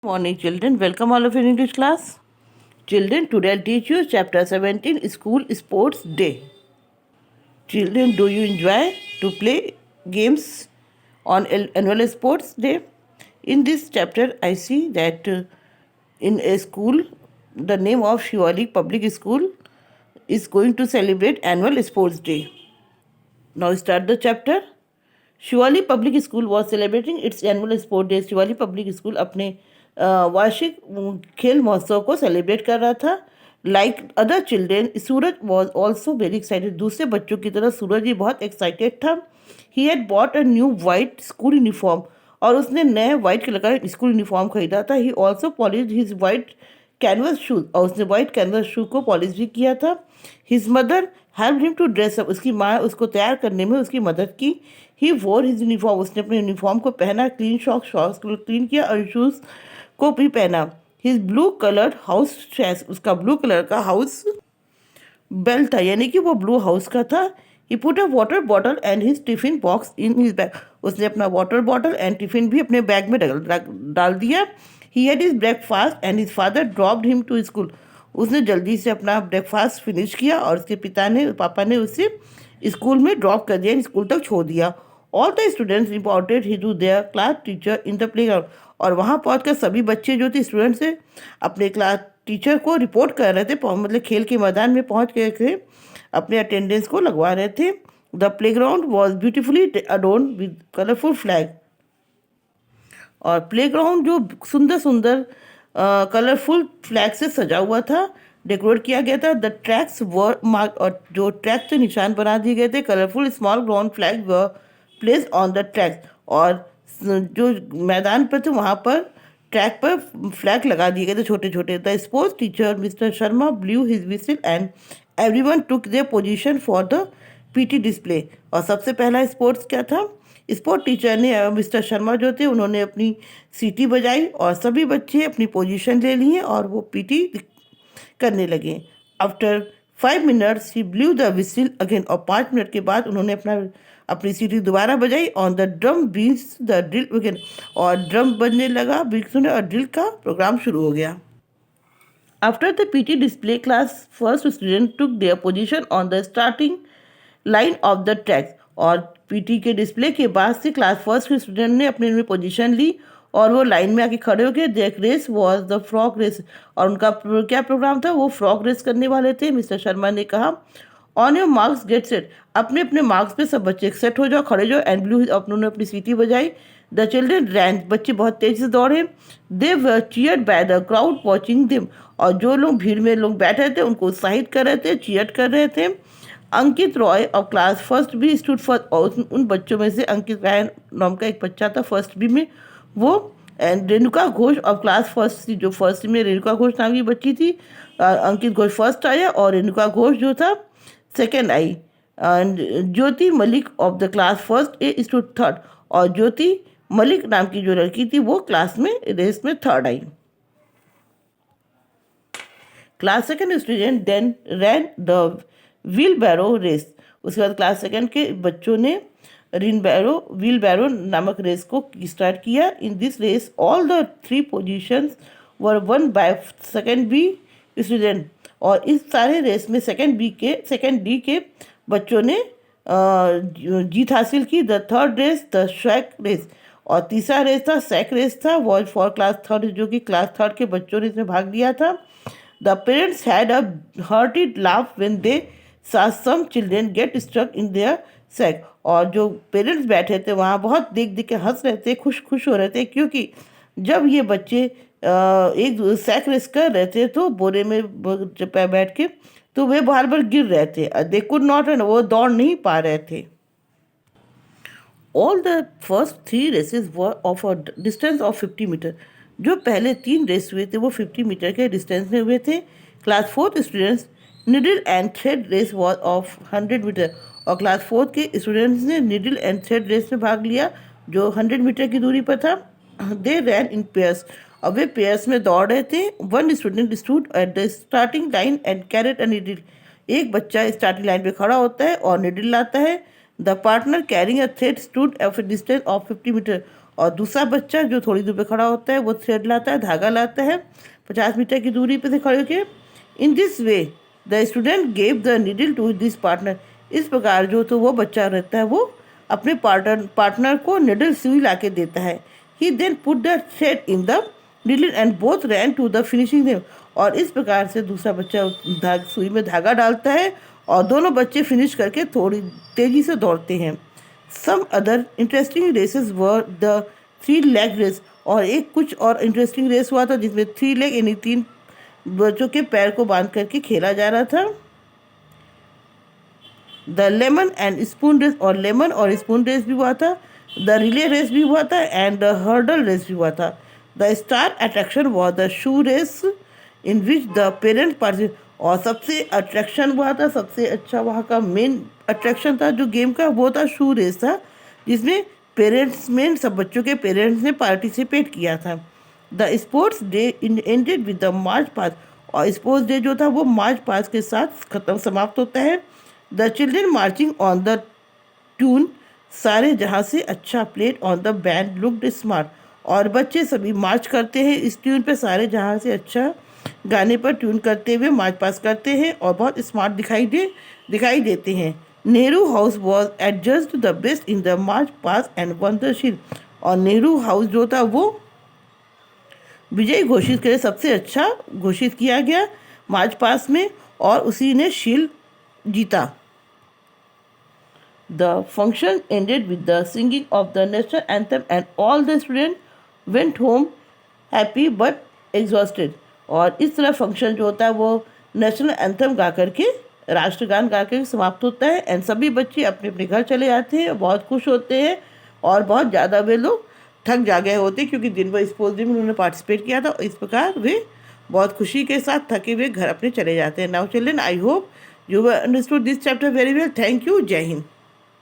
Morning children, welcome all of you in English class. Children, today I'll teach you chapter 17 School Sports Day. Children, do you enjoy to play games on annual sports day? In this chapter I see that in a school, the name of Shivalik Public School is going to celebrate annual sports day. Now start the chapter. Shivali public school was celebrating it's annual sport day. Shivali public school अपने वार्षिक खेल महोत्सव को celebrate कर रहा था. Like other children, Suraj was also very excited. दूसरे बच्चों की तरह सूरज भी बहुत एक्साइटेड था. He had bought a new white school uniform, और उसने नए वाइट कलर का स्कूल यूनिफॉर्म खरीदा था. He also polish his white canvas shoes, और उसने वाइट कैनवस शू को पॉलिश भी किया था. His mother help him to dress up, उसकी माँ उसको तैयार करने में उसकी मदद की. ही वोर हिज यूनिफॉर्म, उसने अपने यूनिफॉर्म को पहना. क्लीन शॉक्स को क्लीन किया और शूज़ को भी पहना. His blue coloured house dress, उसका ब्लू कलर का हाउस बेल था, यानी कि वो ब्लू हाउस का था. He put a water bottle and his tiffin box in his bag, उसने अपना वाटर बॉटल एंड टिफिन भी अपने बैग में डाल दिया. He had his breakfast and his father dropped him to school, उसने जल्दी से अपना ब्रेकफास्ट फिनिश किया और उसके पापा ने उसे स्कूल में ड्रॉप कर दिया, स्कूल तक छोड़ दिया. All the students reported he to their class teacher in the playground, और वहाँ पहुँच कर सभी बच्चे जो थे स्टूडेंट्स से अपने क्लास टीचर को रिपोर्ट कर रहे थे. मतलब खेल के मैदान में पहुँच गए थे, अपने अटेंडेंस को लगवा रहे थे. The playground was beautifully adorned with colourful flag, और प्लेग्राउंड जो सुंदर सुंदर कलरफुल फ्लैग से सजा हुआ था, डेकोरेट किया गया था. द ट्रैक्स वर मार्क, और जो ट्रैक से निशान बना दिए गए थे. Colourful small ground flag were place on the tracks, और जो मैदान पर थे वहाँ पर ट्रैक पर फ्लैग लगा दिए गए थे छोटे छोटे. The sports teacher mister Sharma blue his whistle and everyone took their position for the PT display, और सबसे पहला स्पोर्ट्स क्या था, स्पोर्ट टीचर ने मिस्टर शर्मा जो थे उन्होंने अपनी सीटी बजाई और सभी बच्चे अपनी पोजीशन ले लिए और वो पीटी करने लगे. After 5 minutes he blue the whistle again, और 5 मिनट के बाद उन्होंने अपनी सीटी दोबारा बजाई. On the drum beats the drill again, और ड्रम बजने लगा बीट्स में, और ड्रिल का प्रोग्राम शुरू हो गया. After the PT display class first student took their position on the starting line of the track, और पीटी के डिस्प्ले के बाद से क्लास फर्स्ट के स्टूडेंट ने अपनी पोजीशन ली और वो लाइन में आके खड़े हो गए. Their race was the frog race, और उनका क्या प्रोग्राम था, वो फ्रॉग रेस करने वाले थे. मिस्टर शर्मा ने कहा, on your marks get set, अपने अपने मार्क्स पे सब बच्चे सेट हो जाओ, खड़े जाओ. एंड ब्लू, उन्होंने अपनी सीटी बजाई. द चिल्ड्रन रैन, बच्चे बहुत तेज से दौड़े. They were cheered by the crowd watching them, और जो लोग भीड़ में लोग बैठे थे उनको उत्साहित कर रहे थे, चीयर कर रहे थे. Ankit Roy of class first b stood first, और उन बच्चों में से अंकित राय नाम का एक बच्चा था फर्स्ट बी में, वो. And Renuka Ghosh of class first c, जो फर्स्ट में रेणुका घोष नाम की बच्ची थी. अंकित घोष फर्स्ट आया और रेणुका घोष जो था second I. And Jyoti Malik of the class first A stood third, और ज्योति मलिक नाम की जो लड़की थी वो क्लास में रेस में थर्ड आई. Class second student then ran the wheelbarrow race, उसके बाद क्लास सेकेंड के बच्चों ने व्हील बैरो नामक रेस को स्टार्ट किया. In this race all the 3 positions were one by second B student, और इस सारे रेस में सेकेंड डी के बच्चों ने जीत हासिल की. The third race the sack race, और तीसरा रेस था सैक रेस था, वॉज फॉर क्लास थर्ड, जो कि क्लास थर्ड के बच्चों ने इसमें भाग लिया था. The parents had a hurted laugh when they saw some children get stuck in their sack, और जो पेरेंट्स बैठे थे वहाँ बहुत देख देख के हंस रहे थे, खुश हो रहे थे, क्योंकि जब ये बच्चे एक सैक रेस कर रहे थे तो बोरे में बैठ के, तो वे बार बार गिर रहे थे. दे कुड नॉट रन, वो दौड़ नहीं पा रहे थे. All the first 3 races were of a distance of 50 metre, जो पहले 3 रेस हुए थे वो 50 मीटर के डिस्टेंस में हुए थे. Class fourth students needle and thread race was of 100 metre, और क्लास फोर्थ के स्टूडेंट्स ने निडल एंड थ्रेड रेस में भाग लिया जो 100 मीटर की दूरी पर था. दे रैन इन पेयर्स, और वे पेयर्स में दौड़ रहे थे. One student stood at the starting line and carrot a needle, एक बच्चा स्टार्टिंग लाइन पे खड़ा होता है और निडल लाता है. The partner carrying a thread stood at a distance of 50 metre, और दूसरा बच्चा जो थोड़ी दूर पे खड़ा होता है वो थ्रेड लाता है, धागा लाता है 50 मीटर की दूरी पे से खड़े होके। In this way the student gave the needle to this partner. इस प्रकार जो तो वो बच्चा रहता है वो अपने पार्टनर को निडल सुई ला के देता है। He then put the thread in the needle and both ran to the finishing them. और इस प्रकार से दूसरा बच्चा सुई में धागा डालता है और दोनों बच्चे फिनिश करके थोड़ी तेज़ी से दौड़ते हैं। Some other interesting races were the 3 leg race. और एक कुछ और इंटरेस्टिंग रेस हुआ था जिसमें 3 लेग यानी 3 बच्चों के पैर को बांध करके खेला जा रहा था। The lemon and spoon race, और लेमन और स्पून रेस भी हुआ था। द रिले रेस भी हुआ था एंड द हर्डल रेस भी हुआ था। The star attraction was the shoe race in which the parents participate. और सबसे अट्रैक्शन हुआ था, सबसे अच्छा वहाँ का मेन अट्रैक्शन था जो गेम का, वो था शू रेस था, जिसमें पेरेंट्स में सब बच्चों के पेरेंट्स ने पार्टिसिपेट किया था। The sports day ended with the march past. और स्पोर्ट्स डे जो था वो मार्च पास्ट के साथ समाप्त होता है। The children marching on the tune सारे जहाँ से अच्छा played on the band looked smart. और बच्चे सभी मार्च करते हैं इस ट्यून पे, सारे जहाँ से अच्छा गाने पर ट्यून करते हुए मार्च पास करते हैं और बहुत स्मार्ट दिखाई देते हैं। Nehru house was adjust the best in the March pass and one the shield. और नेहरू हाउस जो था वो विजयी घोषित करे, सबसे अच्छा घोषित किया गया मार्च पास में, और उसी ने शील्ड जीता। The function ended with the singing of the national anthem and all the students went home happy but exhausted। और इस तरह फंक्शन जो होता है वो नेशनल एंथम गा करके, राष्ट्रगान गा करके समाप्त होता है एंड सभी बच्चे अपने अपने घर चले जाते हैं, बहुत खुश होते हैं और बहुत ज़्यादा वे लोग थक जा गए होते हैं क्योंकि दिन भर स्पोर्ट्स डे में उन्होंने पार्टिसिपेट किया था। इस प्रकार वे बहुत खुशी के साथ थके हुए घर अपने चले जाते हैं। Now children, I hope you understood this chapter very well. Thank you. जय हिंद।